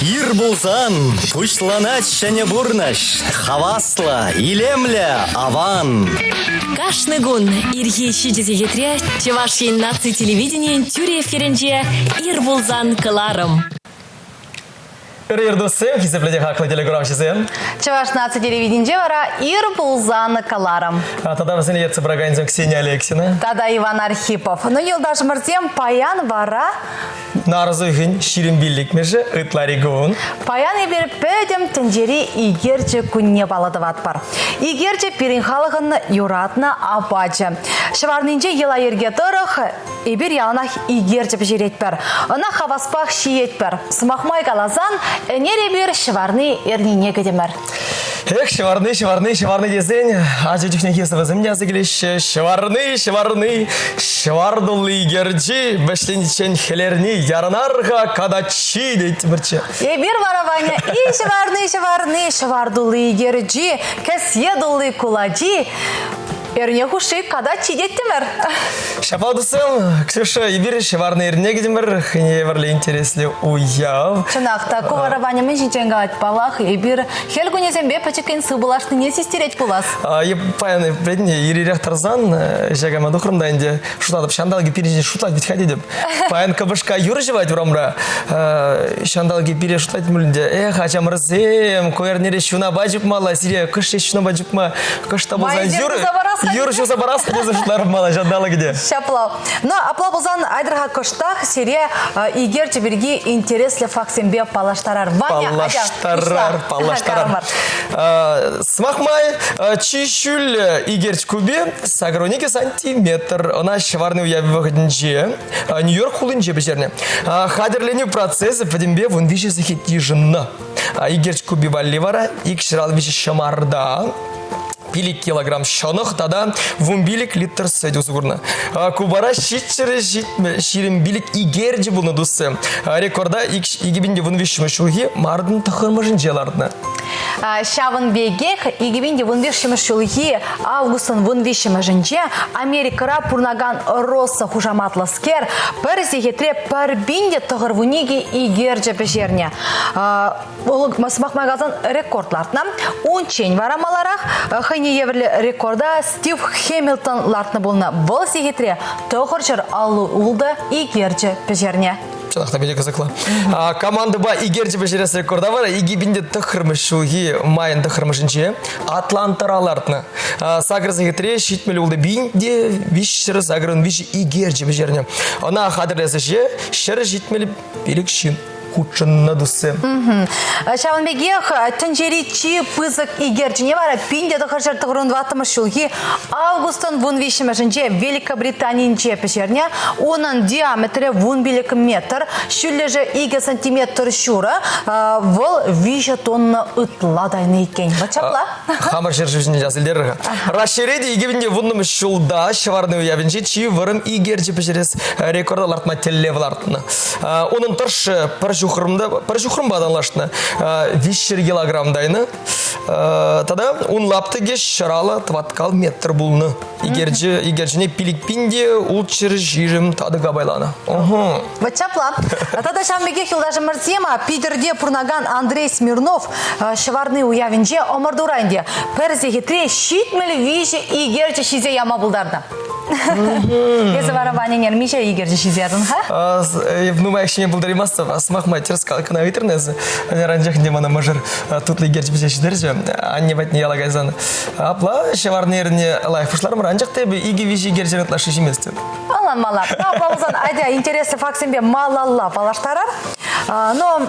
Ир булсан, пушланать шәне бурнаш, хавасла, илемля, аван. Кашны гун ирхи шидезегетре, чевашин наци телевидение тюре ференже ир булзан кыларым. Ирдусем, хизепледе хаклы телеграм чизем. Чеваш наци телевидение вара ир булзан кыларым. Тогда мы заняться браганзем Ксения Алексина. Тада Иван Архипов. Ну елдаш мырзем паян вара. Нарзуйхин ширин биллик меже ытларигун. Паян ебер пөдем тенджери игерче күнне баладыват бар. Игерче пирин халығын юратна апачы. Шыварнинче ела ерге тұрық, ебер яланах игерче пжерет бар. Она хаваспах шиет бар. Смахмай калазан, энер ебер шыварны эрнине кедемер. Эх, шеварны дезень. Ажы жүхне кесовы земля зыгіліш. Шевардулы игерчи, бәшленчен хелерни, ярнарға кадачи дейті бірче. Ебер вараваня, и шывардулы игерчи, кәсьедулы куладжи. Эрне хуши када чидеттімір. Шапалдысым, Ксюша, ебір шеварны ерне кедемір, хіне варлы интереслі уяв. Чынақта, куварабаня мен жинченге айтпалақ, ебір хелгунезен бе пачекен сыбылашты не сестерет булас. Паяны, бредіне, еререк тарзан, жагама дұқырымда инде шутадып, шандалги пережіне шутлать бітхади деп. Паян кабышка юры жевать врамра, шандалги пере шутлать мүлінде. Эх, ачамырзем, көернере шуна бачып мала, сире кыш шуна бачып ма, кышта болзан юры шуса барас, не зашлар мала, жандалы где. Шаплау. Но апла болзан айдырға кыштақ, сире игер чеберги интереслі факсенбе палаштарар. Палаштарар. Смахмай, чищуль игерч кубе, сагроники сантиметр. Она шеварный уяви выходнже. Нью-Йорк хулынже бежерне. Хадерлению процессы подембе вон виши захитижена. Игерч кубе валивара, икширал виши шамарда. Пилик килограмм шонох, тогда вумбилик литр сэдюс гурна. Кубара ширим билик игерджи был на дусе. Рекорда игибинде вун вишмы шулги мардын тахырмажын желардна. Шавын бегех игибинде вун вишмы шулги августын вун вишмы жынче Америкара пурнаган росса хужаматласкер пір зегетре пір бинде тахыр вуниги игерджи пешерне. Смахмагазан рекордлардна. Унчень варамаларах еврлі рекорда Стив Хэмилтон лартны болна. Бұл сегетре тоқырчыр алу улды игерчі пежерне. Чанақта беде қызықла. Команда ба игерчі пежересі рекорда бар. Игибинде тұқырмы шуги майын тұқырмышынче Атлантара лартны. Сагыр сегетре шитмелі улды бейінде вишшірі сагырын виші игерчі пежерне. Она қадырлесі же шыры шитмелі белік шин. Худшынна дусы. Шаванбегех тенджеричи пызык игерчине бара пинде дохарчар тығырын ватымы шулги августын вун вишімішінче Великобританинче пешерне оның диаметрі вун билік метр шүллежі 2 сантиметр шура вол виша тонна ытладайны екен. Бачапла? Хамар шершішіне жазылдеріға. Расширеде игебінде вунным шулда шыварны уявенче чи вырым игерчі пешерес рекордалартма теллевлартына. Оның тұршы парашюхрым баданлашына 5 килограмм дайны. Тогда он лаптыге шарала тваткал метр булны. Игерчіне пиликпинде улчыр жирым тадыға байлана. Бачапла. Тогда шамбеге хилдажы мырзема Питерде пурнаган Андрей Смирнов шыварны уявенже омырдурайнде. Перзегетре шитмелі виші игерчі шизе яма булдарда. Езі варабаненер миша игерчі шизердің, ха? Внума әкшіне бұлдаримасы, асмақ майтерс қалқына витернезі. Ранжақынде мана мажыр тутлы игерчі бізе шидерже. Анне бәтіне ялагайзаны. Апла шеварны еріне лайфышларым ранжақты бі игі виші игерчі ветлашы жеместі. Алан мала. Апла бұзан айда интересі факсенбе малалла палаштарар. Но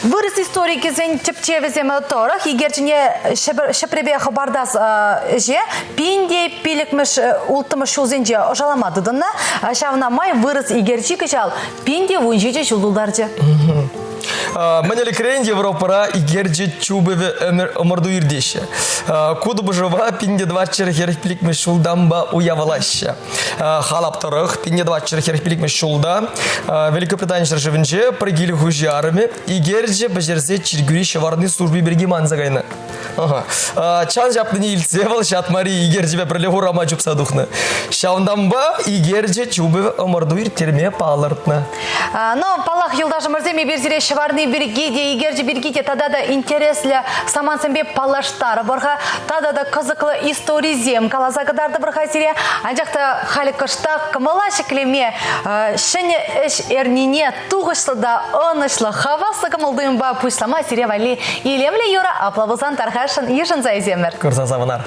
вырыс историки зен чепчевеземе торах, игерчине шепребе хабардас же, пинде пиликмеш ултымыш шулзенже ожаламадыдына, шавна май вырыс игерчи кычал, пинде вунжеже шулдулдарже. Манели крен Европара игерчи чубеве омырду ирдеше. Куду бжыва пинде 20 херпиликме шулдамба уявалаще. Халапторых пинде 20 херпиликме шулда. Великобритания живенже прыгили хужарами игерчи бжерзе чиргюри шеварны службы берги манзагайна. Чан жапны илсевал шатмари игерчи бе прилегу рама чупса духна. Шаундамба игерчи чубеве омырду ир терме палыртна. Но палах юлдажы мырземе берзире шварны биргиде, игерджи биргиде, тогда да интересля саман себе палаштар, барха, тогда да казакла историзем, калазагадарды барха сире, анжакта хали кыштак, камалаши клеме, шене эш эрнине, тугышлы да онышлы, хавасы камылдым ба пушлама сире вали, илемле юра, аплавузан тархашын ешін зайземер. Көрсен савынар.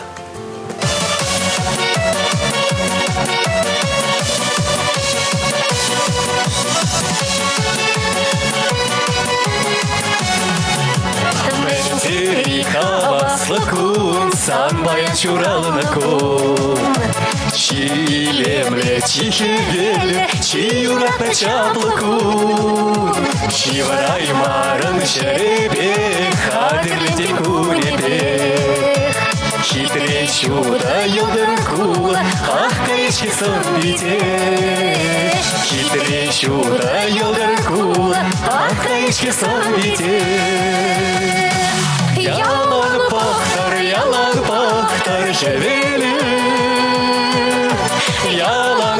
Хаваслыкун, сан баян чуралына кун. Чилемле, чихевеле, чиюракна чаплыкун. Чиварай марын шеребе, хадырлетен куребе. Хитрее чудо йылдыр кула, ах, каечки сон бите. Хитрее чудо йылдыр кула, ах, каечки сон бите. Ялан пахтар, жевеле. Ялан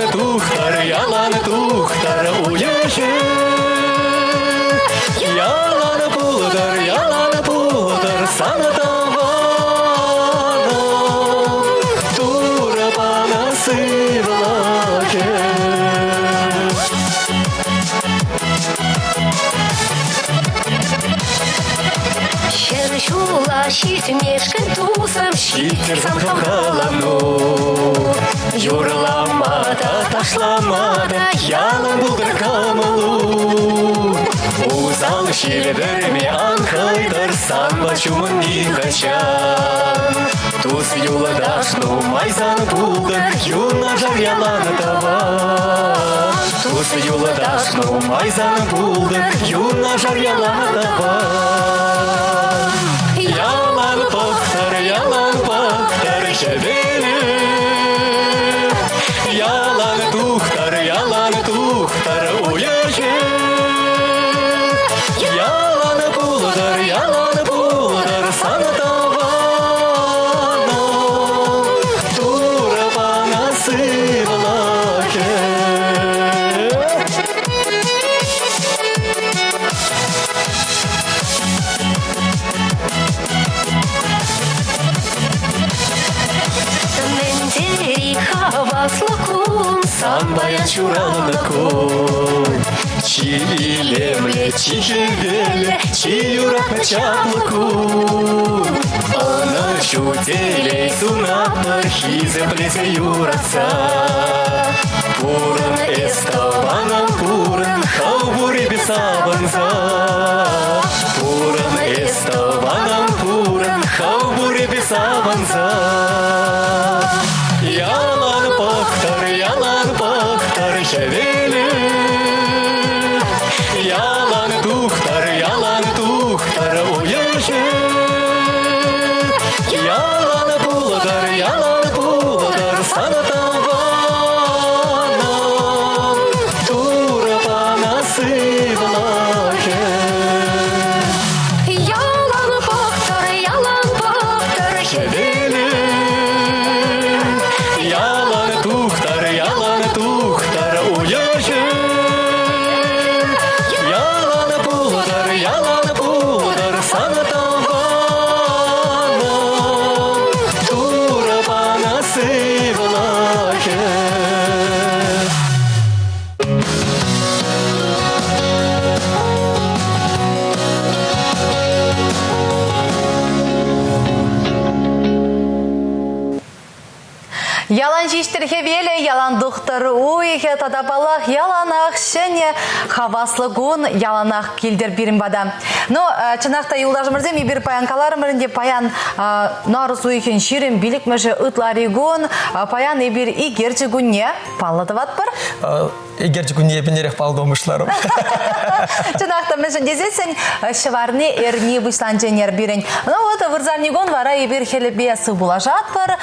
тухтар, уяже. Ялан пулдар, санатавана. Тура панасы влаке. Шула щит мешкан тусам, Щитерзам халану. Юрламада, ташламада, ялан булдыр камалу. Узал шилдерме анхайдар, санба чумын нихачан. Тус юладашну майзан булдыр, юна жар яланы таван. Тус юладашну майзан булдыр, юна жар яланы таван. Ялан пахтар, жевеле. Ялан тухтар, уяже. Ялан пулдар, санатавана. Тура панасы влаке. Сан баян чуралына кун. Чилемле, чихевеле, чиюракна чаплыкун. Она шутелей сунапыр, хизеплесе юратса. Пурын эставанам пурын, хауbuри бесабанза. Пурын эставанам пурын, хауbuри бесабанза. Ялан пахтар, жевеле. Ялан тухтар, уяже. Ялан пулдар, санатавана. Тура панасы влаке. ялан пахтар, Жевеле. Ялан тухтар, уяже. Ялан пулдар, санатавана. Тура панасы влаке. Ялан жиштер хевеле, ялан духтар уйхе тадабалах, яланах шене хаваслыгун, яланах келдер биринбада. Но чынакта юлдашымырзем ибир паянкаларымырынде паян нарыз уйхен ширин билик меже ытларигун, паян ибир игерчи гунне палладыват бар. Игерчи гунне пенерек палдомышларым. Чынакта меже дезесен шеварны эрни вышланженер бирен. Ну вот вырзарнигон вара ибир хелебе сы булажат бар,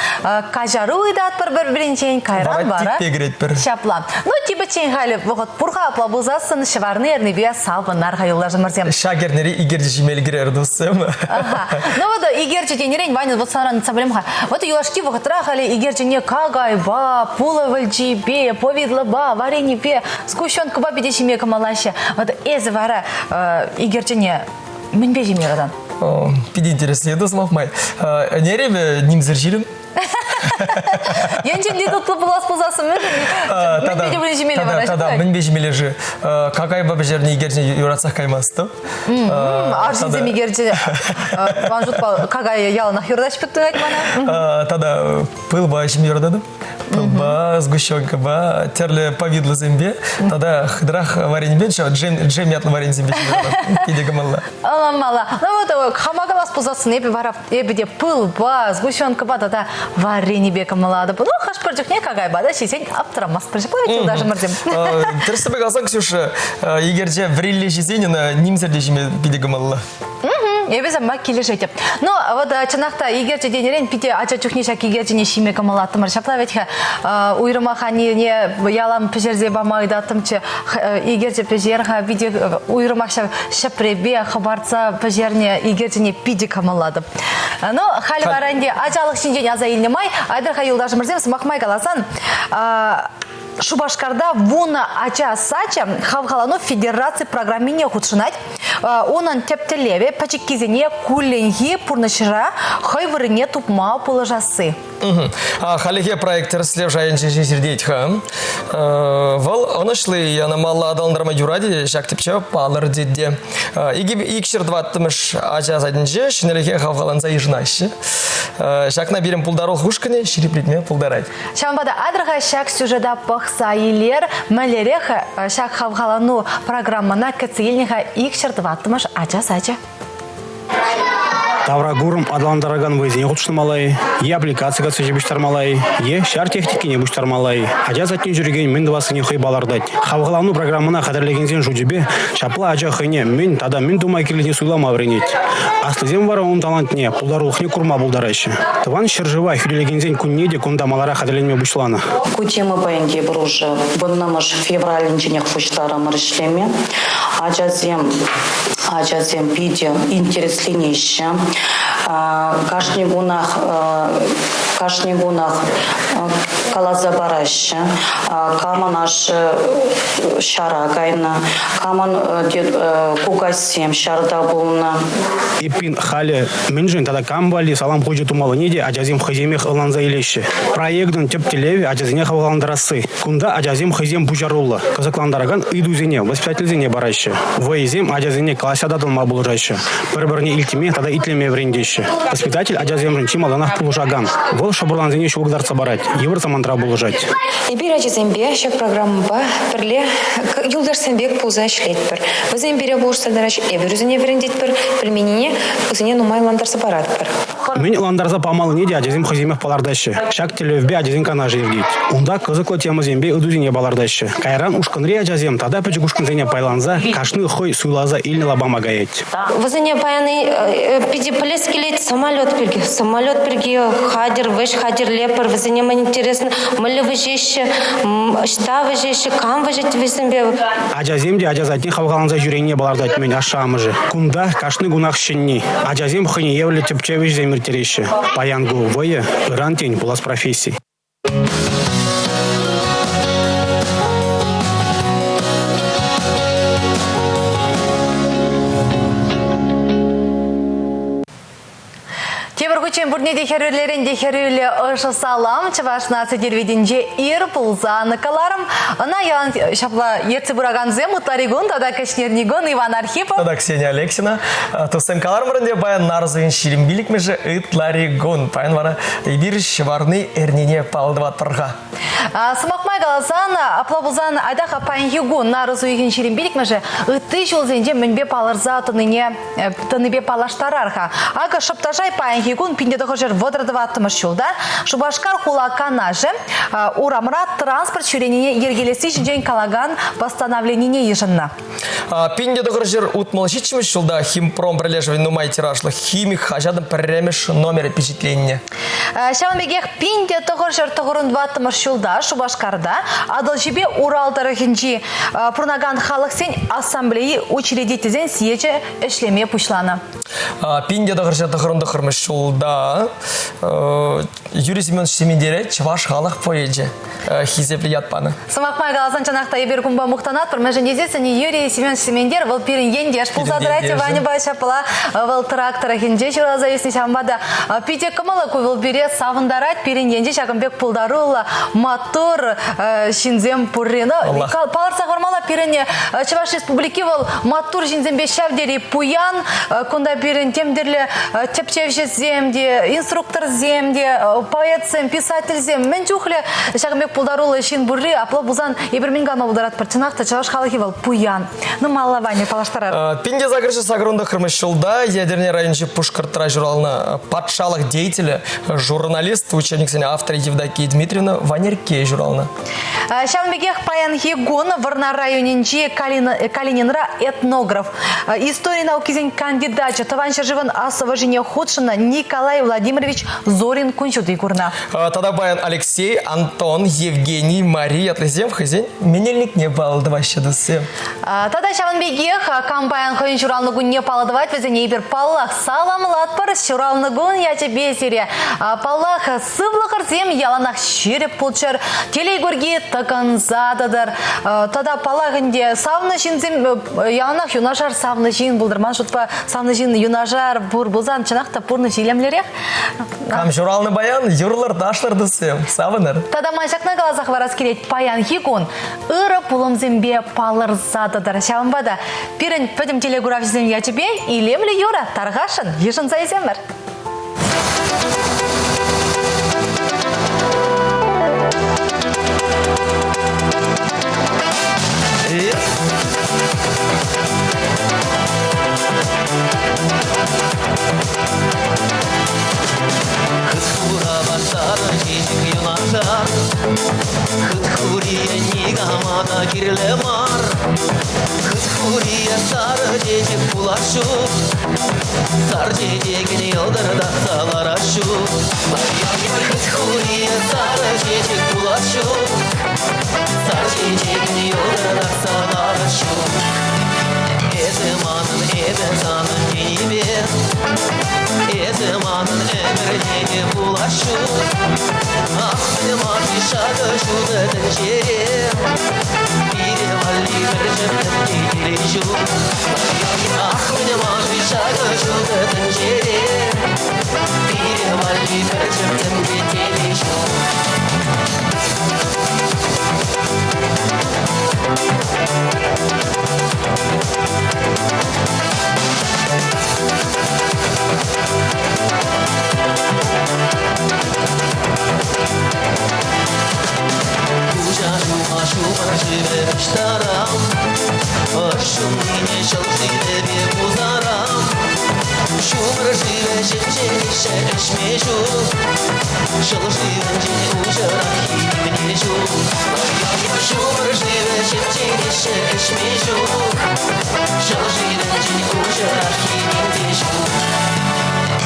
кажару идат бар бір-бірінчен кайран бара. Шаплан. Ну типа чен халі вғыт пұрға аплабузасын шеварны эрни бия салбынар хайыллажы мырзем. Шагернери игерчи жимел гирер дусым. Ну вот игерчи тенерен ванин вот саран саблемха. Вот юлашки вғытра халі игерчи не кагай ба, пулы выльчи бе, повидлы ба, варени пе сгущенка ба биде жеме камалаще. Вот эзе вара игерчене мінбе жеме гадан. Пиди интересно, еду смахмай. Неребе нимзер жилим. Янчен де тут лапылас позасын мен. Мінбе де жемеле вара. Тада мінбе жемеле жи. Какай бабы жерне игерчене юратсақ каймасты. Аржинзем игерче ванжутпа какай яланах юрдаш пектің айтмана. Тада пыл ба жеме юрададым. Ба, сгущенка, ба, терле повидло зембе, тогда хдрах варень бен, что джем ятлы варень зембе, пиде гамалла. Аламала. Ну вот хамагалас позасын эпи варав, эпи де пыл, ба, сгущенка, ба, тогда варень бе камалада. Ну, хаш пырджик не какай ба, да, сисень аптрамас пырджик, даже мырзем. Терсебек алсаң, Ксюша, егерде врелле жезенина нимзерде жеме пиде гамалла. Эбезе маккиле жетеп. Ну, вот чынакта егерче денерен пите ача чухнишак егерчене шиме камалаттымыр. Шапла ветхе уйрымаха не ялам пежерзе бамайдатымчы егерче пежерха виде уйрымакша шапребе хабарца пежерне егерчене пиде камалады. Ну, хали варанде ачалық шинжен аза илнемай, айдырха юлдашым мырзем смахмай каласан. Шубашкарда вуна ача сача хавхалану федерации программине худшинать. Онан тептелеве пачекизине куленги пурнашира хайвырыне тупма положасы. Халихе проектор слев жайынчы жесердейтха. Вал онышлы яна малла адалындырма юради шактипча палыр дедде. Икшір дваттымыш ача задынчы шинелихе хавхаланса ижнашы. Шакна берем пулдарол хушкане ширипритме пулдарать. Шамбада адрага шак сюжеда пахса илер малереха шак хавхалану программана кацильниха икшір дваттымыш ача сача. Таврагурум адландараган везене хутшнамалай, е аппликацияга сөжебіштармалай, е шар техникине буштармалай. Ажа заттен жүрген мен двасыне хой балардать. Хавгалану программына қадірлегензен жудебе, шапла ажа хойне мен тада мен думай кирліне суйлама вренет. Астызем вара он талантне, пулдарулхне курма булдарайшы. Тыван шыржыва хюлелегензен күннеде кундамалара қадірленме бушлана. Кутема бәйінге бір уже бұннамыш февралінченек фуштарам рышлеме. Ажазем видео интересленейші. Кашни гунах калазабараща, каманаш шара гайна, каман кугасем шарда булна. Ипин хали менжин тада камбали салам худжи тумалы неде ажазим хаземех ыланза илеші. Проектын тептелеве ажазине хаваландарасы. Кунда ажазим хазем бужарулла. Казакландараган идузине, воспитательзине бараща. Вайзем ажазине классядадыл мабулжайшы. Бір-біріне илтиме тада итлеме врендеші. Воспитатель ажазем рынчи маланах пулжаган. Вол шабурланзине шулгдарца барать. Евр самантра булжать. Ибир ажазембе шак программа перле юлдарсенбек пулза шлетпер. Вазембере бурса дараш эврюзине врендетпер. Пельменине узине нумай ландарса баратпер. Мен ландарса памалы неде ажазим хаземех палардащы. Шак телевбе ажазин канажи евдит. Унда кызыклы тема зембе удузине балардащы. Кайран ушканри ажазем тада печек ушканзене пайланза кашны хой суйлаза ильни лабама гаять. Вазене паяны пиди полез келет самолет перги хадер веш хадер лепер. Вазене мне интересно мали выжище шта выжище кам выжить везембе. Ажаземде ажазатин хавгаланза жюрене балардать мен ашамыжы. Кунда кашны гунах щенни. Ажазем хыне евле тепчевич земиртерещи. Паянгу вое рантень булас профессий. Чем бурнеде херюлеренде херюле оша салам чавашна телевиденже ир пулзаны каларым. Она ян шапла ерцы бураганзе мутларигун тада кашнернигон Иван Архипов. Тада Ксения Алексина. Тустем каларым рынде баян нарзын ширимбилик меже итларигун. Паян вара ибир шварны эрнине палдыват пырға. Смақмай галасан аплабузан айдаха паян нарзу егін ширимбилик меже ытты жолзенде мінбе палырза тыныбе палаштарарха. Ага шаптажай паян пинде дохожер водрадываттымыш жолда Шубашкар хулаканаже урамра транспорт шүренине ергелесі жинжен калаган постановленине ежынна. Пинде дохожер утмалшичмыш жолда химпром прилеживай нумай тирашлы химик хажадым премеш номер впечатления. Шамбегех пинде дохожер тоғырын дваттымыш жолда Шубашкар Павлодарда, Адалжибе Урал тарахинчи Пурнаган халықсен ассамблеи учредителен сиече эшлеме пушлана. Пинде дағырша тұқырынды қырмыш жолда Юрий Семенович Семендері чываш халық поеже хизеплі ятпаны. Самақмай галасан чанақта ебер күмба мұқтанат, бір мәжінезесіні Юрий Семенович Семендер выл пирин ендеш пулсадырайте ване байшапыла выл трактора хинже жұралза есіне шамбада. Пиде кымылы көвіл бире савындарать пирин енже шағымбек пулдарула мотор шинзем пуррені. Паларса ғырмала пирине Чуваш республики выл мотор шинзем бешавдері пуян, кунда пирин темдерлі тепчевші земде, инструктор земде, поэтсем, писатель зем. Мен чухле шағымбек пулдарула шин бурри, апло бузан ебірмингама бұлдарат парчынақта Чуваш халығы выл пуян. Ну, малаване палаштарар. Пинде загрыша сагрунда қырмыш жолда ядерне райончы Пушкартыра журналына патшалық деятелі, журналист, учебник сене автор Евдокия Дмитриевна Ванерке журналына. Шамбегех паян хигун варна районинчи Калининра этнограф. Истории науки зень кандидат. Таванша живан асова жене худшина Николай Владимирович Зорин кунчуды курна. Тогда баян Алексей, Антон, Евгений, Мария Атлезем хозяин менельник не балдываще досем. Тогда Шамбегех кампаян хойн журалнагун не паладывать везене ибер паллах салам латпарыс журалнагун я тебе серия. Паллах сывлахар зем яланах ширеп пулчар телегурги таканзададар. Тогда паллахынде савны шинзем яланах юнажар савны жин булдырман шутпа савны жин юнажар бур бузан чанақта пурны жилемлерек. Кам журалны баян юрлар дашлар досем. Савынар. Тогда маншакна глазах варас келет паян хигун ыры пулым зембе палыр зададар. Шаванбада пирен пөдім телегурав зем я тебе и лемлі юра таргашын ешін зайземір. Хыт-хура бастары жежік юнақтар Хыт-хурия нигамада кирлі мар Хыт-хурия сары жежік бұлашу Сар жежеген елдырда салар ашу Хыт-хурия сары жежік бұлашу Сар жежеген елдырда салар ашу Эзіманын эбезанын денебер Эзіманын әмірнеге бұлашу Ақсыман шады жудыдың жере Бире вали бір жымдың дейтеле жу Ақсыман шады жудыдың жере Бире вали бір жымдың дейтеле жу Шумар живе штарам, шумине шалжиде бе бузарам. Шумар живе жемженише эшмежу, шалживен жене ужарам химнежу. Шумар живе жемженише эшмежу, шалживен жене ужарам химнежу.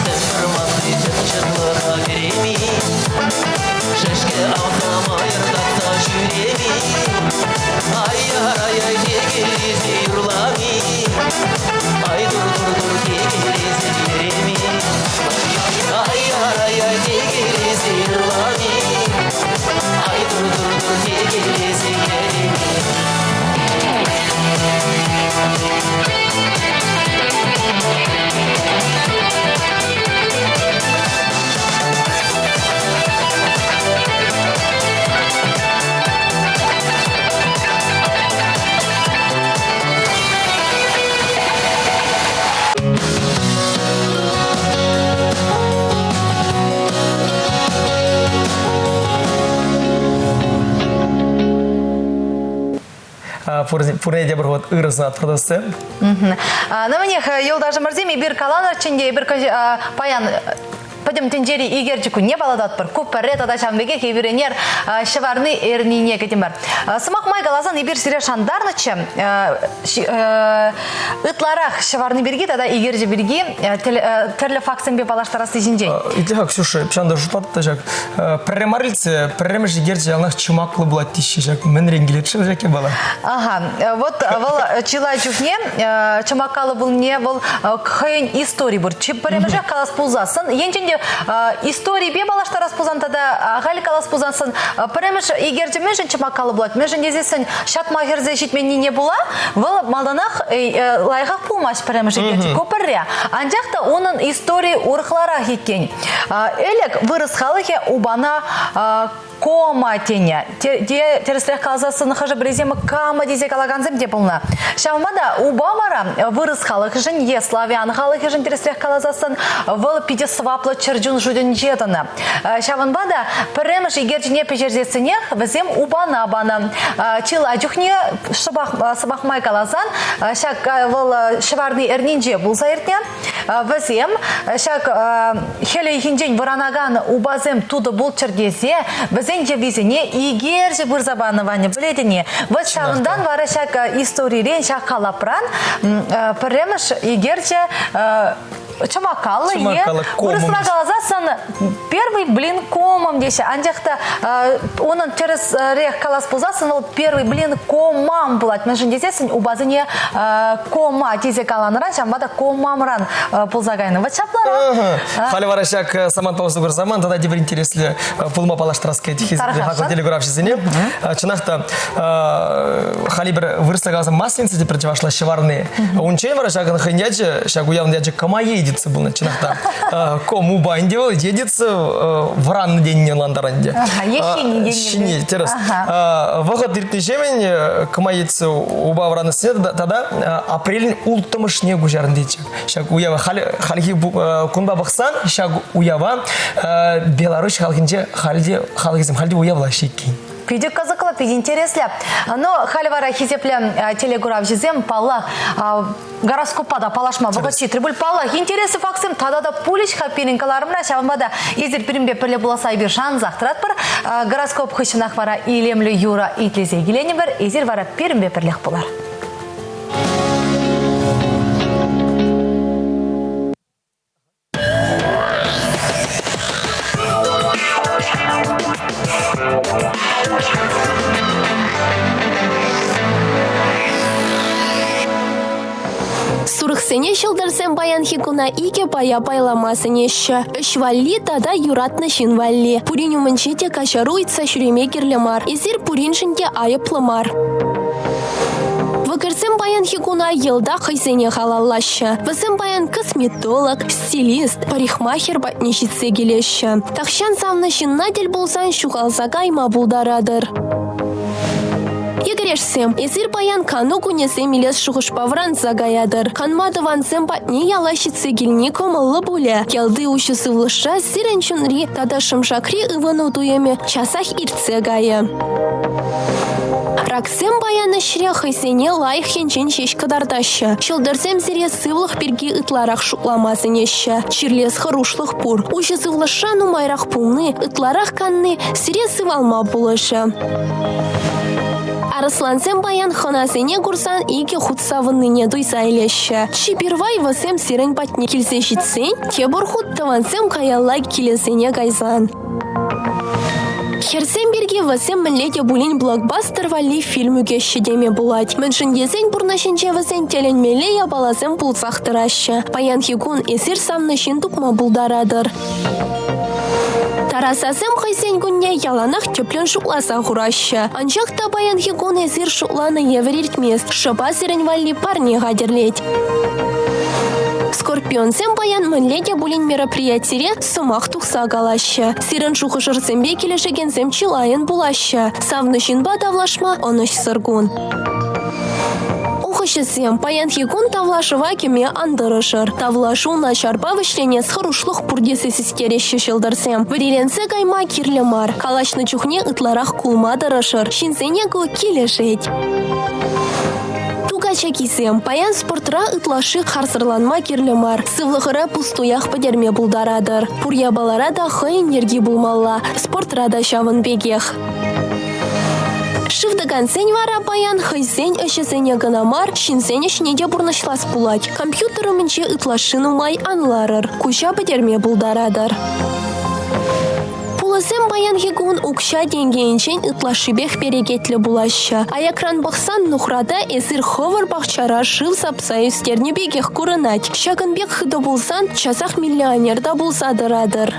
Сэмпарматы жэнчатлара береми, шешке алхама ярдакта жүреми. Ай-яр-ай-ай дегелезе юрлами, ай дур-дур-дур дегелезе береми. Ай-яр-ай-ай дегелезе юрлами, ай дур-дур-дур дегелезе береми. Пурнеде бір вот ырызын атпырдасы. На мне елдажы мырзем ибір каланар ченде ибір паян Пойдем тенджери игерчику не баладат пар. Куппере тада шамбеге киберенер шеварны эрнине кетимер. Сымак май галазан ибир сире шандарнычы. Ытларах шеварны бирги тада игерчи бирги телефаксен бе балаштарасы жинжей. Идеха, Ксюша, пшанда жутат тажак. Премарлице, премеш игерчи алнах чумаклы была тиши жак. Мен ренгилетшим жаке бала. Ага, вот вол чила чухне чумакалы был не вол кхен истории бур. Премежа калас пузасын. Енченде истории бе балаштарас пузан тада гали калас пузасын. Премеш игерчи межен чумакалы булат. Межен дезесен шатма херзе житмени не була. Вол малданах лайхах пулмаш премеш игерчи. Копыря. Анжакта onun истории урхлара хиткен. Элек вырыс халыхе убана кома теня. Тересрех казасын хажы бреземы кама дизе калаганзем депулна. Шамада убамара вырыс халыхыжын е славян халыхыжын тересрех казасын выл пиде сваплы чырджун жуден жетана. Шаванбада премеш игерчине печерзесінех візем убана бана. Чил аджухне сабахмай калазан шак выл шеварный эрнинже булса эртне. Візем шак хеле хинжен варанаган убазем туды бұл чыргезе візен жевизіне игерже бұрзабанываны біледіне. Віз шавындан вара шак историйлен шак қалапран премеш игерже Чумакалы, вырысла галазасан первый блин комом десе. Анжақта onun через рех калас пузасын ол первый блин комам булат. Мәжін десесін убазыне кома тезе каланыран, шамбада комамран пулзагайны. Вот шаплары. Хали варашак саман паузы бір заман, тада дебір интереслі пулма палаштыраскай тихезінде хақы телеграф жезіне. Чынақта хали бір вырысла галазан масленицы деп бірдевашла шеварные. Унчен варашагын хынячы, шак уявын дячы камайы был начинахта. Кому банди был едется в ран день ландаранде. Ещё террас. Выход иртнежемень камаится уба в ран снег тогда апрель ултымы снегу жарндичек. Шак уява халхи кунба бахсан, шак уява Беларусь халхинче халхизм халди уявла шики. Пидик казакла, пиди интересля. Но халивара хизепле телеграф жезем пала гороскопада палашма богачи трибуль пала интересы факсим тада да пулич хапининкаларымна шавамбада изер пиримбе пеле буласа бир шан захтрат бар гороскоп хышынах вара илемлі юра итлезе гилени бір изер вара пиримбе перлех болар. Сурықсене шылдырсен баян хикуна ике пая пайламасынеші. Үшвалли тада юратны шинвалли. Пурин умыншете кашару итса шүреме керлемар. Изір пурин шинте айыплымар. Выкырсен баян хикуна елда хайсене халаллашы. Высен баян косметолог, стилист, парикмахер батнешітсе келеші. Тақшан самны шиннадель болсан шуғалзагай мабулдарадыр. Егерешсем, эзир баян кану кунесе милес шухыш павран загаядыр. Канмады вансем патне ялашице гильни комылы буле. Келды ушысы влыша сирен чунри, тада шымшакри ывану дуеме часах ирце гае. Раксем баяны шре хайсене лайх хенчен шеш кадардашы. Шылдырсем зире сывлых перги ытларах шукламасынеші. Чирлес харушлых пур. Ушысы влыша нумайрах пулны, ытларах канны сире сывалма булышы. Арыслансем баян ханасене курсан ике хутсавынныне дуйса илеші. Чипирвай васем сирен патне келсе житсен, тебір хуттавансем каялай келесене кайсан. Херсен берге васем міллете булин блокбастер вали фильму кешедеме булать. Меншіндесен бұрнашынче васен теленмеле ябаласем пулсақтырашы. Баян хикун эсир самнышын тупма булдарадыр. Тарасасем хайсен күнне яланах теплен шукласа хурашы. Анчакта баян хикун эсир шукланы евериртмест. Шыба сирен валли парни гадерлеть. Скорпионсем баян мэнлете булин мероприятире сымах тухса галашы. Сирен шухышырсембе келешегенсем чилайын булашы. Савнышын давлашма оныш сыргун. Ухышысем паян хикун тавлашыва кеме андырышыр. Тавлашу начарба вышлене с харушлых пурдесы сискереші шылдырсем. Вариленсе кайма кирлемар. Калашны чухне ытларах кулма дырышыр. Шинсене гу келешеть. кача кисем, паян спортра ытлашы харсырланма кирлемар, сывлыгыра пустуях падерме булдарадыр. Пурья балара да хай энергии булмалла, спортра да шавын бегех. Шывдаган сень вара паян хайсень ышесене гынамар, шинсень ишнеде бурнашлас пулать. Компьютеры менче ытлашыну май анларыр, куча падерме булдарадыр. Пуласем баян хигун укша денгенчен ытлашибех перегетлі булаща. Аякран бақсан нухрада эсир ховар бақчара шыв сапсаю стерне бегех курынать. Шагынбек хыды булсан часах миллионерда булсадырадыр.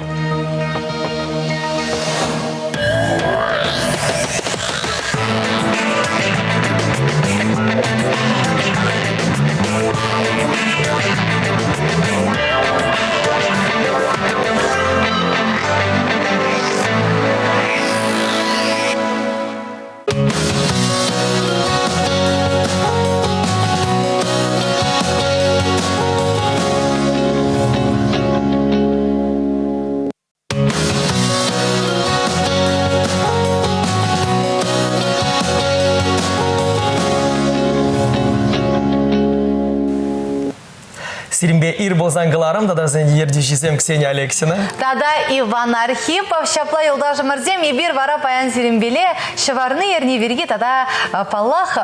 Сиримбе ир болзангыларым, тада сен ердешесем Ксения Алексина. Тада Иван Архипов, шапла Юлдажы Мырзем, и бир вара паян сиримбеле, шеварны ерни верги, тада палах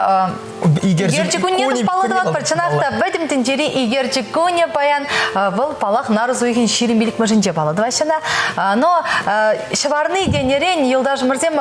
игерчикуне паладыват парчанахта, бәдім тінчері игерчикуне паян, был палах нарызуйхин ширимбелік мажынче паладывашына. Но шеварны денерен Юлдажы Мырзем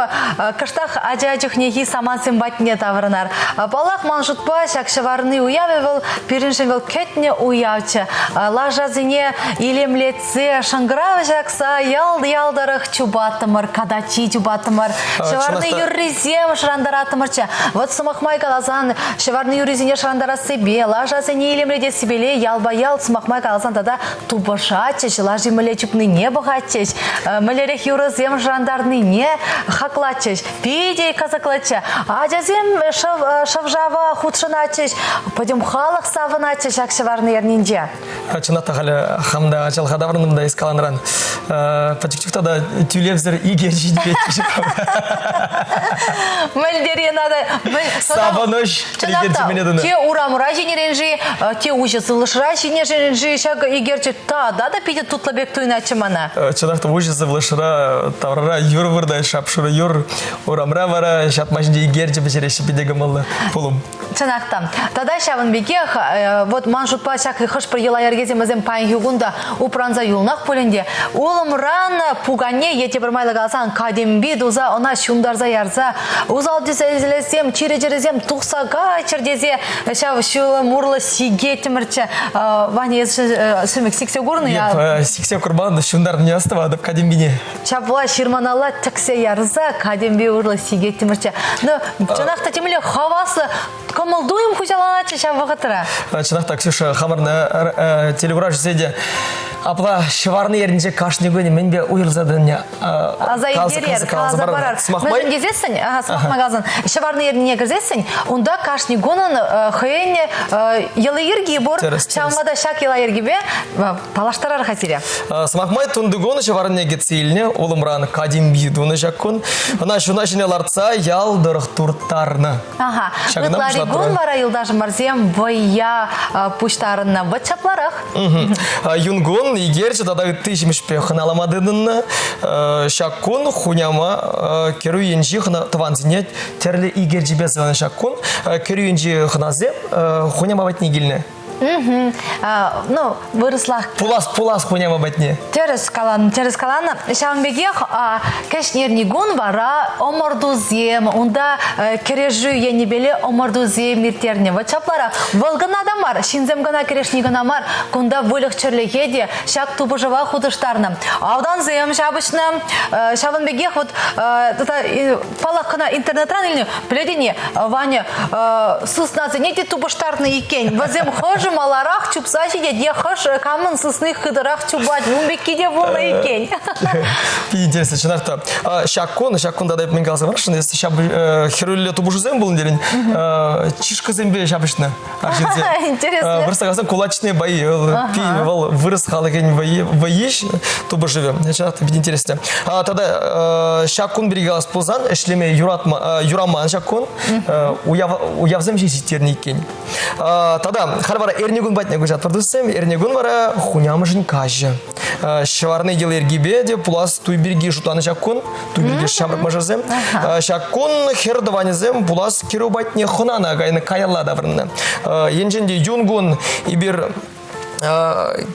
кыштах ажачық нехи саман симбатне таврынар. Палах манжутпа, шак шеварны уяве был, пириншен был кетне уяв. Лажазыне илемлетсе шанграв жақса ялдарых чубатымыр, кадачи чубатымыр, шеварны юрризем шрандаратымырча. Вот сымахмай калазан, шеварны юрризине шрандара себе, лажазыне илемледе себеле ялба-ял сымахмай калазан тада тубашачыш, лажи міле чупны не бухачыш, мілерек юрризем шрандарны не хаклачыш, пидей казаклача, ажазем шавжава худшыначыш, пойдем халық савыначыш, ак шеварны ернинже. Чыната халі хамда чалхадаврынымда искаланран. Пачекчукта да тюлевзір игер жидбетші. Мөлдері нады. Сабаныш игер жименедіні. Те урамыра женеренжі, те уже сылышыра женеренжі, шаг игерчі та, да пейте тутлабек туйначы мана. Чынақта уже сылышыра, таврара юр вырдай шапшыра юр, урамыра вара, шапмашынде игер жібешереші бедегі мылы пулым. Чынақта. Тада шабын бекех, вот манжутпа шак хыш бір ела ергеземізен пайын югунда упранза юлнақ пөлінде. Улымран пугане ете бір майлы қалсан кадемби дуза она шундарза ярза. Узал дезелесем, чире-жерезем тұқсаға чердезе шав шулы мурлы сиге темірчі. Ваня сөмек сиксе көріні? Сиксе құрбан шундар не астывадып кадембине. Шабла ширманала тіксе ярза кадемби урлы сиге темірчі. Чынақта темілі хавасы комылдуым күзаланачы шав вағытыра. Чынақта Ксюша хамырны телевраж седе. Апла шеварны ерінже кашны көне мен бе уйылзадыне. Аза егерер, қалаза барар. Мәзін кезесін, смақмай қалзын. Шеварны еріне кірзесін, онда кашны гонын хыйне елы ерге бұр, шамада шак ела ерге бе, палаштарар хатире. Смақмай тұнды гоны шеварны кетсейліне, олымран кадимби дуны жаккон. Она шуна шине ларца ялдырық турттарны. Ытлари гон бара Юлдажы Мырзем боя пуштарына бачапларах. Юнгон игерче тада тышмышпе хыналамадынны шаккон хуняма керуенжи хына тванзине терле игержибе званы шаккон керуенжи хыназе хуняма батни гилне. Ну, вырыслах. Пулас хуняма батни. Терес каланы. Шамбегех кешнерни гон бара омордузем, онда кережу енебеле омордузем миртерне. Вачаплара волгана дамар, шинзем гана керешни ганамар, кунда вылых черлегеде, шак тубыжава худыштарна. Аудан зем шабышны, шаванбегех вот палахына интернетран или пледине, Ваня, сусназы, неде тубыштарны икен, вазем хожи Даже маларах чупса сидеть, я хаш камын сысных кыдырах чубать, мумбеккиде болна екен. Интересно, чынарта. Шаккон да деп мен қалсам баршын, если шаб херулле тубушузем болын дерін, чишкызембе шабышны. Интересно. Бір сағасан кулачные бои, вырыс халы кен боиш, тубы живем. Чынарта бит интересно. Тогда шаккон берегалас ползан, эшлеме юраман шаккон, уявзем жеситерни кен. Тогда харвара эрнегун батне гужат продусем, эрнегун вара хунямыжын кажы. Шварный дел эргибе, де пулас туйберги жутаны шаккон, туйберги шамрак мажазем. Шаккон хердаванезем, пулас киру батне хунана, гайны каялла даврны. Енженде юнгун ибир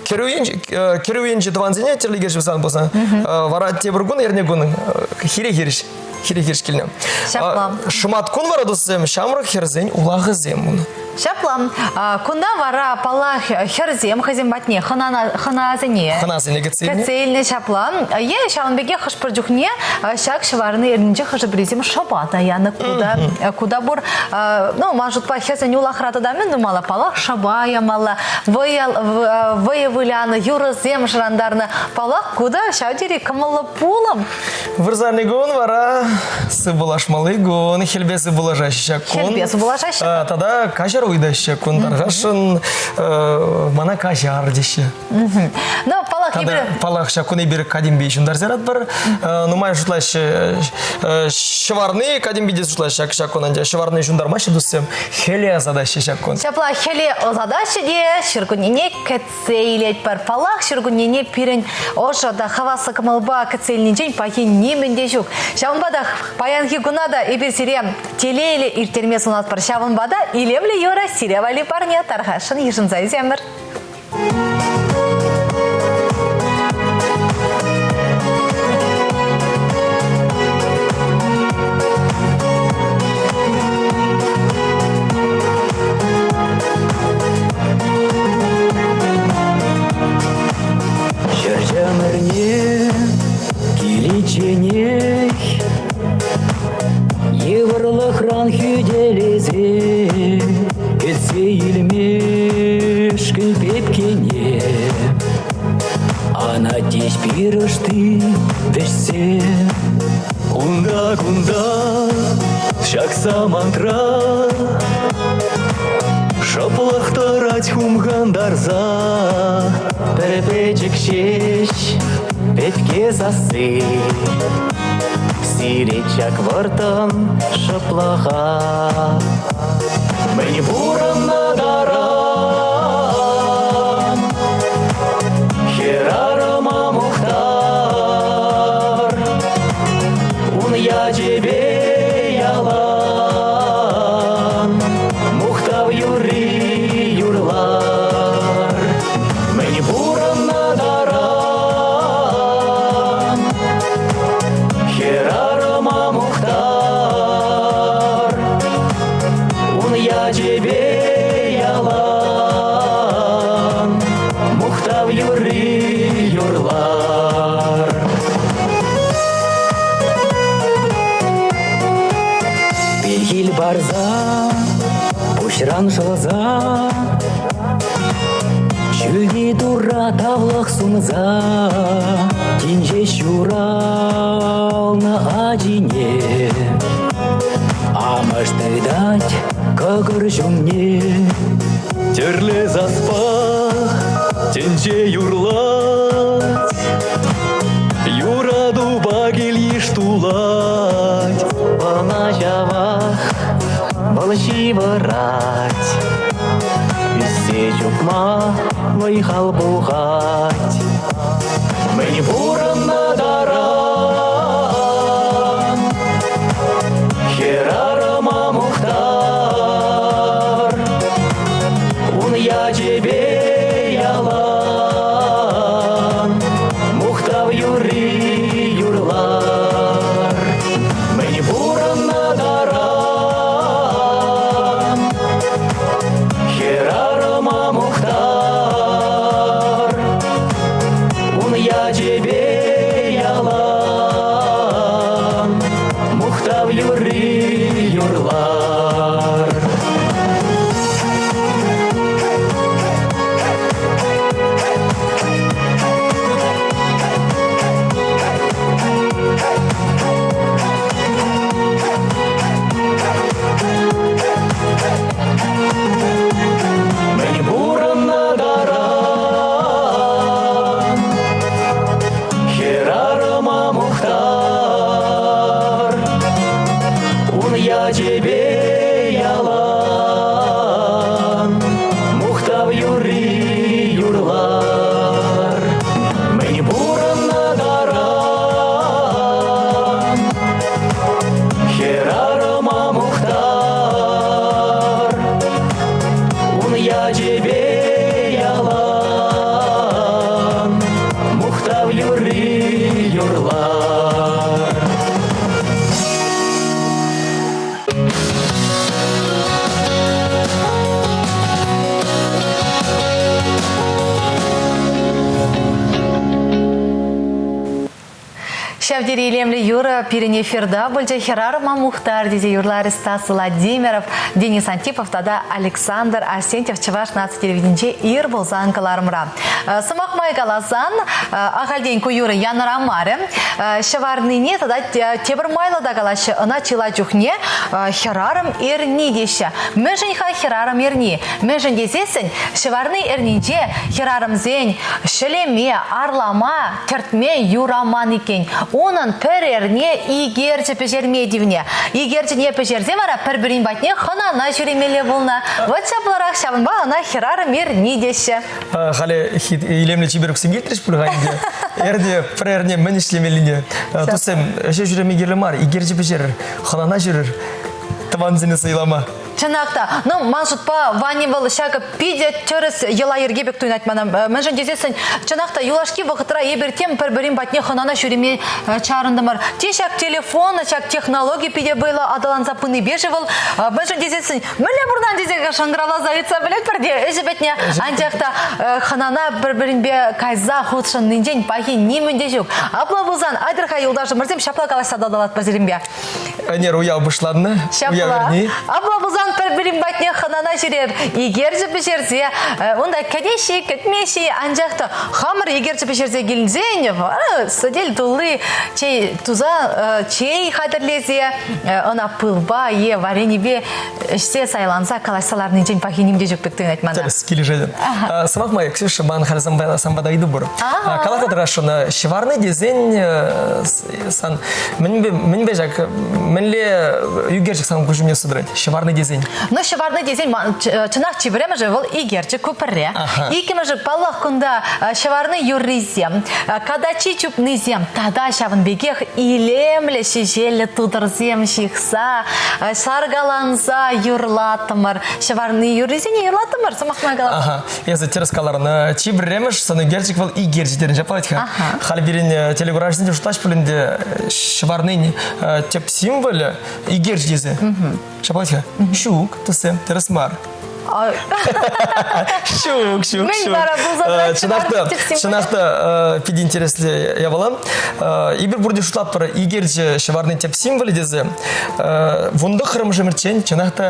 керуенчи дванзине терлиге живсан болса. Вара тебургун эрнегун хире-хириш. Хириш келіне. Шуматкун вара досым, шамрак херзень улагызем. Шаплам, кунда вара палах херзем хазем батне, ханазене. Ханазене гацельне. Гацельне шаплам. Е шаланбеге хаш продюхне, шак шварны эрнинче хаш бризем шабата. Яны куда бур, ну, может па херзень улахрата дамен, думала палах шабая мала, выявляны юрызем жрандарны палах куда шаудири камала пулам. Вырзарный гон вара сыбылаш малый гон, хельбесы булажащий кон. Хельбесы булажащий. Тогда кажар уйдащий кон, таргашын мана кажар дещи. Ну, палах ибір. Палах шакун ибір кадимби ишін дарзерат бар. Ну, май жутлаш шварны кадимби дес жутлаш шакун анде. Шварны ишін дармаши дусем хеле задащий шакун. Шапла хеле задащий де, шыргунене кәтсейлет бар. Палах шыргунене пирен ошо да хавасы кымылба кәтсейлінчен пахи неменде жүк. Шавынбада паянхи гунада ибір сирем телейлі иртермес у нас бар. Шавынбада илемлі юра сиревали парне тархашын ешінзай земір. Жыржамырне киличенек Еврлық ран хүделезе Кетсе илмеш күн пепкене Ана теш пирышты бешсе Кунда шакса мантра Шаплақтарать хумгандарза Перепечек шеш пепке засы Сиречак вартан шаплаха Мені буран надаран Херарама мухтар Ун я тебе ялан Мухтав юри юрлар Мені буран надаран Херарама мухтар Ун я тебе ялан Мухтав юри юрлар Бейхил барза Пушран жылза Чүлди тура тавлық сумза Кинже шурал на адине Амашты дать кагыр жүмне Терле заспа тенже юрлать Юраду багел иштулать Бана жавах балши варать Үссе жүкма вайхал буғать Мені буран надаран Херарама мухтар Ун я тебе ялан Мухтав юри юрлар Мені буран надаран Херарама мухтар Ун я тебе Шавдери Лемли Юра, Пиренеферда, Больджа Херарма Мухтар, Дизи Юрлар Стас Владимиров, Денис Антипов, тогда Александр Арсентьев, Чеваш, наци телевиденче, Ирбул Занкалармра. Самахмай Галазан, Ахальдень Куюра Янара Маре, Шеварныне, тогда Тебрмайла Дагалаша, она чила чухне, Херарам Ирнидища. Меженьха Херарам Ирни. Межен дезесен, Шеварны Ирнидже, Херарам Зень, Шелеме, Арлама, Тертме, Юраман екен. Онын перерне игерче пежерме дивне. Игерче не пежерзе вара перберин батне ханана жүремеле болна. Вот шапларах шабынба ана Херарам Ирнидеща. Хали илемле чиберік сенгелтріш бұлғайынде. Әрде перерне мен ішлемеліне. Тусем, әше жүреме герлемар, игерче пежер, ханана жүрір. Таванзіне сыйлама. Чынақта, ну, мансутпа вани был шака пиде через ела ергебек туйнать манам. Мәжен дезесін, чынақта юлашки вақытыра ебертем перберин батне ханана шүреме чарындымар. Те шак телефон, шак технология пиде было адалан запыны бежевал. Мәжен дезесін, мүлі бұрдан дезеге шаңғырала зайытса білет бірде. Әжі бәтне, анчақта ханана перберин бе кайза худшын нінден пахи немінде жүк. Апла бұлзан, айдырға юлдашы мұрзем шапла калашса дадалат базирим бе. Әнер уяу бұшладны, уяу верни. Апла бұлзан перберин батне ханана жүрер. Егерже бішерзе, онда кәдеші, кәтмеші, анжақты хамыр егерже бішерзе келінзен, сәдел тұлы, чей туза, чей қадірлезе, она пылба, е, варенебе, ішсе сайланса, калашсаларының жен пахинемде жүкпектің айтмана. Тәріс келі жайден. Самақ май, Ксюша, баған қары самбадайды бұр. Калақадыра шыны, шеварны дезен, мен бе жак, менле югержік сам күшімне сұдырайды. Шеварны дезен. Ну, шеварны дезен, чынақ чебіреме же бұл игерчі көпірре. Икеме же паллах күнда шеварны юрризем, кадачи чупнызем, тада шавын бегех илемлі шежелі тудырзем шихса, саргаланса юрлатымыр. Шеварны юрризене юрлатымыр, самақмай қалап. Езі терескаларына чебіремеш, саны герчік бұл игерчітерін жапалайтқа. Халі берін телегуражында жұташ білінде шеварны теп символы игерч дезі. Шапалайтқа. Шук, тусем, тересмар. Шук. Чынақты пиде интереслі я балам. Ибір бұрды шутлап бары игерчі шеварны теп символы дезі. Вунды қырым жымырчен, чынақты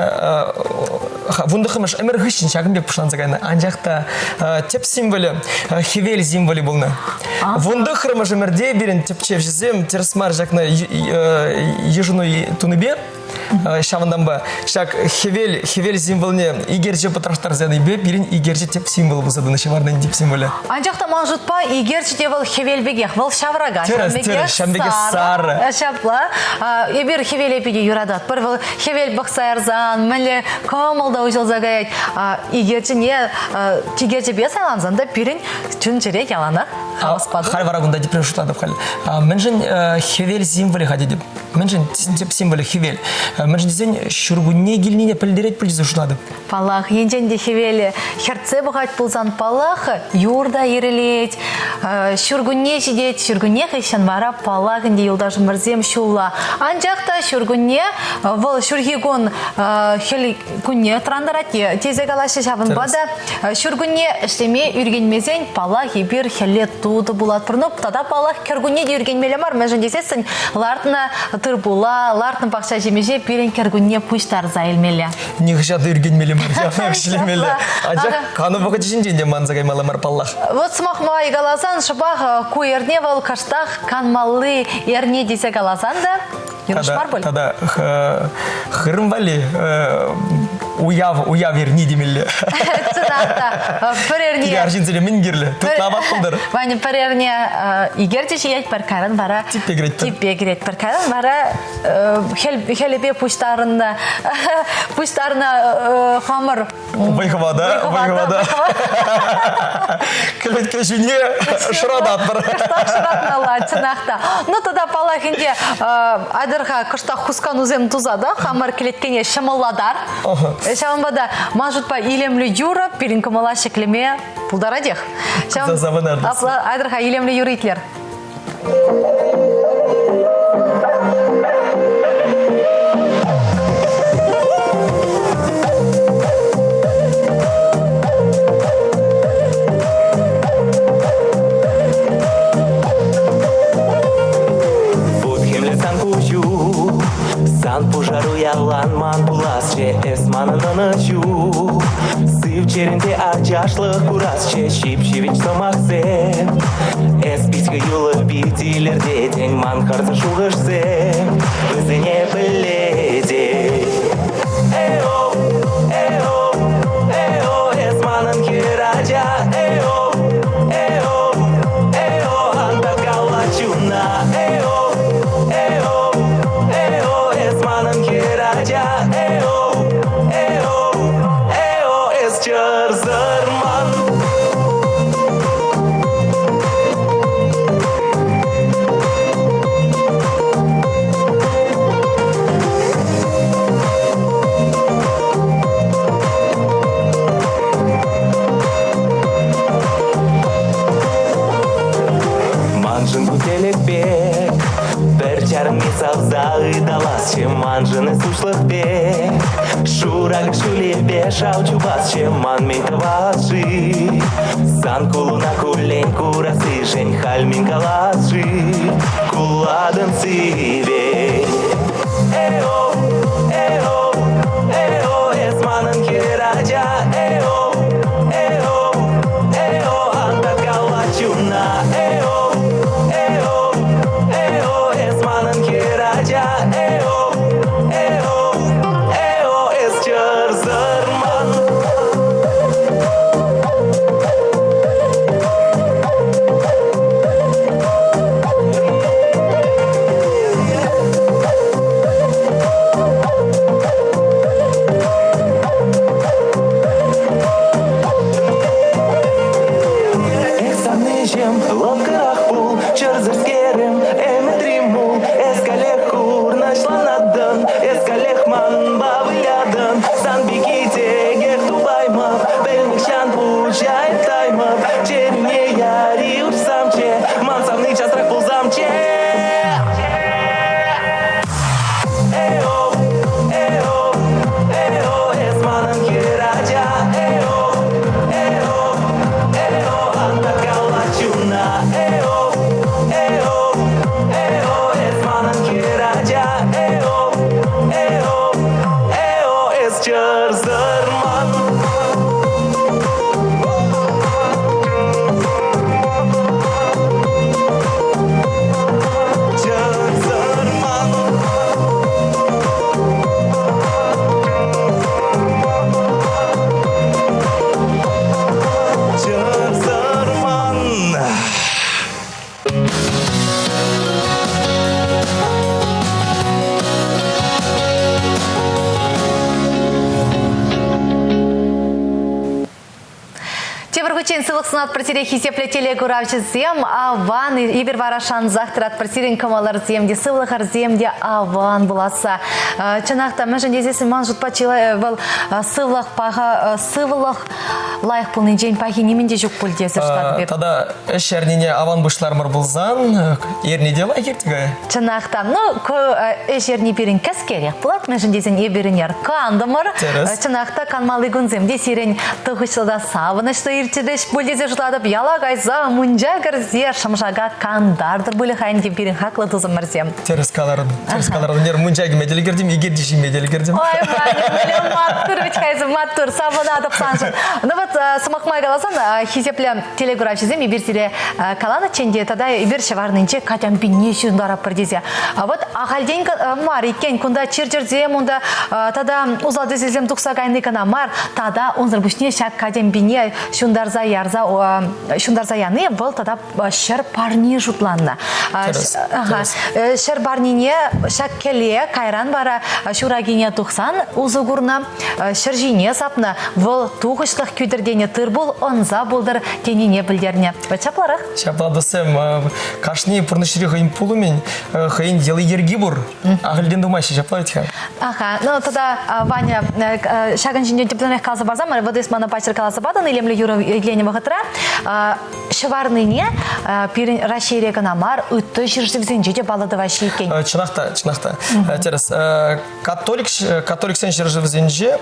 вунды қымыш әмір ғышын шағын бек пұшан зағайны. Анжақта теп символы хевел символы болны. Вунды қырым жымырде берін теп чев жезем, тересмар жақны ежіну туныбе. Шавандан ба, шак хевел символне игерче патраштар зады бе, бірін игерче теп символ бұзады, шавардан теп символы. Анжақта маңжутпа игерче те бұл хевел бегех, бұл шаврага. Шамбеге сары. Шапла, ебір хевел епеге юрадат. Бір бұл хевел бақсайырзан, мәлі көмілді ұжыл зағайт. Игерче не, тигерче бе сайланзанда бірін түн жерек ялана. Хал варагунда депрем шутладып хал. Менжен хевел символы хади деп. Менжен теп символы хевел. Менжен дезен шургунне гилнине пілдерет пілдізі шутладып. Палах, енженде хевелі херце бұғайт бұлзан палах, юрда ерелет, шургунне жидет, шургунне хайшан мара палахынде юлдажы мірзем шула. Анжақта шургунне, бұл шургигон хел күнне трандарате, тезе қалашы шабын бада, шургунне ішлеме үргенмезен палах ебір хелет туды бұлат бұрнып, тада палах кергунне де үргенмелі мар, мәжін десесін, лартына тұр була, лартын бақша жемеже, бірін кергунне пұштар зайлмелі. Нихшады үргенмелі мар, жафнақ шілемелі. Ажақ, қаны бұғы жіншенде манзағай маламар паллах. Вот смақма игаласан, шыбақ куерне вал каштақ канмалы ерне десе галасан да, юрышпар бұл? Тада хырым вали уяв ерни демелі. Цынақта, бір ерне... Тире аржинцеле мен керлі, тұтлават бұлдар. Ваня, бір ерне егерде жиет бір карын бара... Типпе керет бір карын бара, хелебе пұштарына хамыр... Байхывада. Кілет кешіне шырадат бір. Шыратнала, цынақта. Ну, тада палахынде адырға күштақ хускан үзем тузада, хамыр келеткене шымылладар. Шамбада мажутпа илемлі юра, пирин кымала шеклеме пулдарадех. Айдырға илемлі юры итлер. манынаны жу. Сыв черінде ачашлық курас чешіп шевич сомақсы. Эспискі юлы битилерде тең ман қарсы шуғышсы. Өзіне біледе. Эо, эо, эо, эс манын керача. Эо, эо, эо, анда калачуна. Эо, эо, эо, эс манын керача. Эо, эо, эо, эс чарзырман. Манжын күтелек бек, бір жарым месал зағы далас, чем манжыны сушлық бек. Шурак шулебе шаучу бас, чем ман мейті ваши. Сан кулуна кулень курасы, жень хальмин калашы, куладын сиве. Эо, эо, эо, эс манын керача. Эо, эо, эо, анда калачуна. Эо, эо, эо, эс манын керача. Эо, эо, эо, эс чарзырман. Эксанежем лодкарах пул, чарзырскерем, эмитримул. Эскалех хур начланадын, эскалех ман бавыядын. Сан беките гех тубаймов, белмекшан пучайып таймов. Черне яри учсамче, мансавный часрак пулзамче. Эо, эо, эо, эс манын керача. Эо, эо, эо, анда калачуна. Эо, эо, эо, эс манын керача. Эо, эо, эо, эс чарзырман. Чарзырман. Чарзырман. Тевргучен сылық сынат протере хисепле телегуравчы зем, аван ибер варашан захтырат протерен камалар земде, сывлыхар земде аван буласа. Чынақта мәжін дезесін ман жұтпа чилай был сывлық паға, сывлық лайық пылны жен пахи неменде жүк пыл дезір штат бер. Тада әшернене аван бұшлар мыр бұлзан, ернеде лайық ертігі? Чынақта, әшерне берін кәс керек бұлат, мәжін дезен еберінер кандымыр. Чынақта канмалы күнземде сирен тұғышылда савыны что иртедеш бөлдезе жұтладып, яла қайза мұнжа кірзе шымшаға кандардыр бөлі қайын деп берін хақлы тұзым мәрзем. Терес каларын, нер мұнжаға меделі кердім, егер деші меделі кердім. Ой, мәлем маттыр, ведь қайзы маттыр, савыны адып саншын. Ну вот, сымақмай қаласан, хизеплі телеграфчызем, ибір сире каланы ченде, тада ибір шеварнынче катям бинне шындара пырдезе. Вот, ағалден мар екен, күнда чир-чирзем, онда тада ұзалды зезем тұқса қайны кана мар, тада онзыр бүшне шак катям бинне шундарза ярза, шундарза яны был тада шер парни жұтланна. Шер парнине шак келе кайран бара шурагине тұқсан, ұзығырна шержине сапна, бұл туғышлық күйдірдене тыр бол, онза болдыр теніне білдеріне. Чапларық? Чапладысым, кашни пұрнышыры ғайын пулымен, ғайын делы ергі бұр. Ағылден думайшы, чаплавит ха. Ну, тогда, Ваня, шаган жинден теплемех қалсы барзам, вот из мана пачер қаласы бадан, илемлі юры елгені вағытыра, шыварныне расширегі намар, үтті жүрсігізен жеде балады ваши екен. Чынақта. Терес, католик сен жүрсігізен же,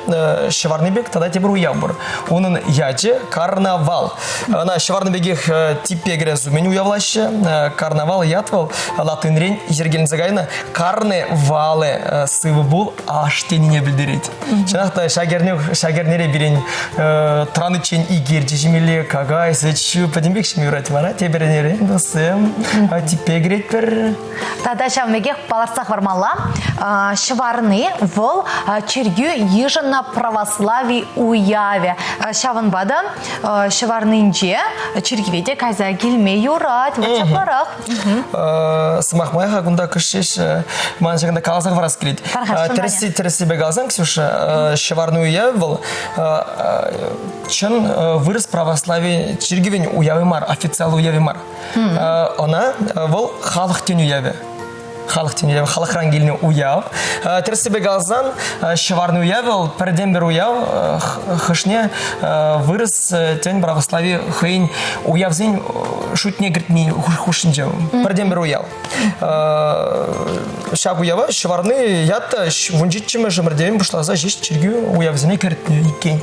шыварны бек, тада тебір уяв бұр. Оның яджи карнавал. Она шеварны бегих типе грязумен уявлаще. Карнавал ятвал латынрень ежергелен загайна карневалы сывы бул аштенине билдирет. Чанақта шагернере берен транычен игерчи жемеле кагай сечу подембек шемюрать мара теберенере досым типе гретпер. Тада шавмегех паларсах вармала шварны вол чергю ежена православии уяве. Шаван бада шварнынче чергведе кайза келме юрать вачапларах. Смахмай хагунда кышеш маншагында каласак варас келет. Терси бегалсан, Ксюша, шварны уяве вол чын вырос православие чергвень уяве мар, официал уяве мар. Она вол халықтен уяве. Халық рангеліне уяв. Терсі бегалзан шеварны уявел, переден бір уяв, хышне вырыс тен православие хейн уявзен шутне гритни хушинжев. Переден бір уяв. Шаг уява шеварны ятта вунжитчиме жымырден бұшлаза жеш чергю уявзене керітні екен.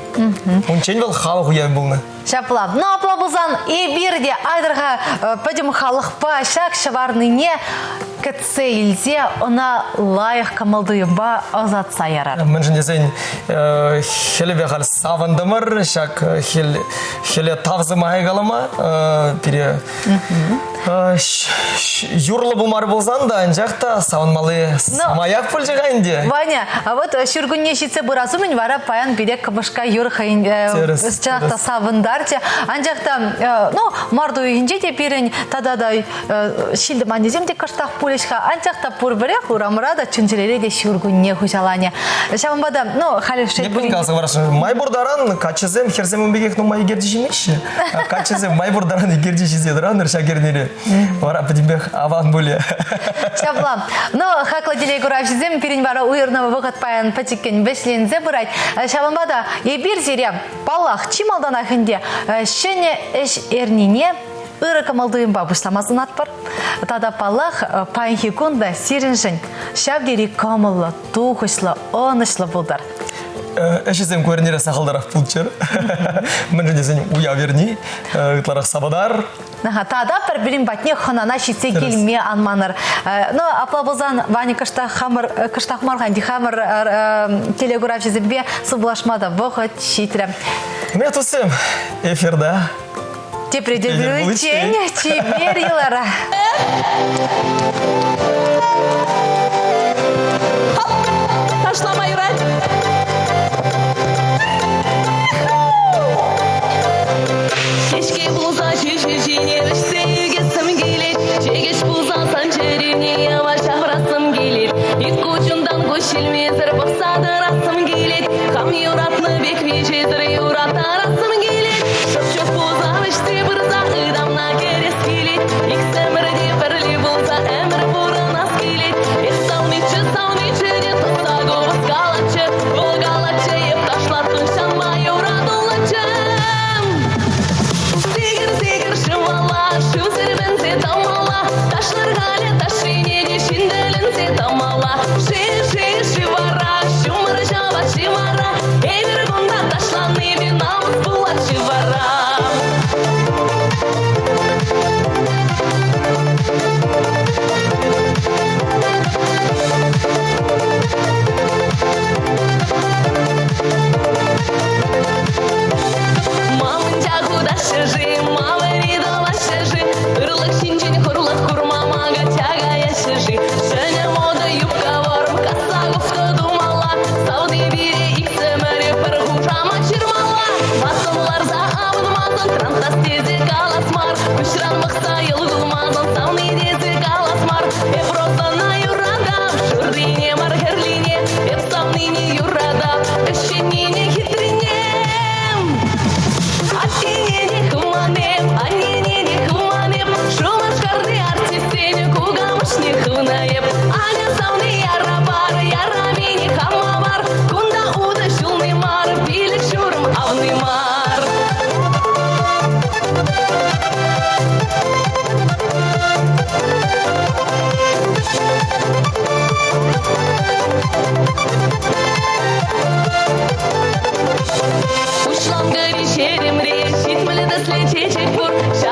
Ончен вел халық уяв болны. Шаплап. Ну, аплабузан и бирде айдырға пөдім халықпа шак шеварныне кәтсейлзе она лайық камалдыйымба азатса ярар. Мен жынезен хелебе қал савандымыр, шак хеле тавзымай қалама, пере юрлы бұлмар болзан да, жақта саванмалы самаяк пөл жағайынде. Ваня, а вот шүргінне шитсе бұразу мен вара паян бедек кабышқа юр қайын жақта савындарче. Анжақта, ну, марду үйінже де берін тададай шилді манезем де каштақ пөлешқа. Анжақта пұр бірек ұрамырада чүнчелері де шүргінне хүжалане. Шамбада, ну, халі шет бірін. Не пын майбурдаран качызем, херзем өмбегек, ну, майгерді жемеші. Качызем майбурдаран егерді жезедіран, үршагернері. Вара подимбек аван более. Шаблам. Но хакла делей гуравшизем перень бара уйырного выход паян патикен бешлензе бұрайт. Шабамбада ебір зере палах чималдан ахынде шене эш эрнине ыры камалдыйым бабышламасын атпар. Тада палах паян кунда сиреншін шабдері камылы, тухышлы, онышлы бұлдар. Эшізем көрінері сақылдарақ бұлчыр. Мен жөнезен уя верни, ұтларақ сабадар. Тада бір білім батне хонана шитсе келме анманыр. Ну, аплабызан вани кыштақмарған дихамыр телеграф жезімбе сұблашмада бұғыт шитрем. Мен тұсым эфирда. Тепределю чень, чебер елара. Ташламай рад. Кешке болса жинерішсе үйгесім келет. Жегеш болса санчеріне ява шағырасым келет. Екі ұчындан көшілмезір бұқсадырасым келет. Хам юратны бекме жезір юратарасым келет. Шып-шып болса іште бірза ұдамна керес келет. Иксімірде бірлі болса әмір бұрын ас келет. Салмичі де тұса көбіз қалачы.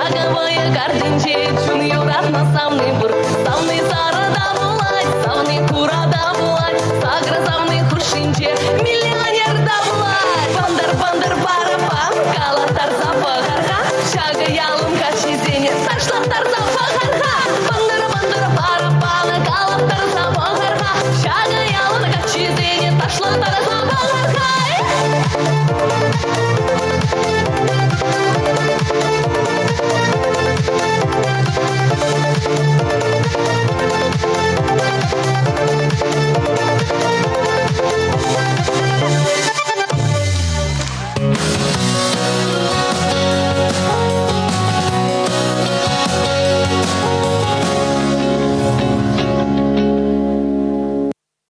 Шаговая картинче, чун юрат на самный бур. Самный зарада булать, самный курада булать. Сагра самный хуршинче, миллионер да булать. Бандар, бандар, барабан, калатар запахарга. Шага ялым кач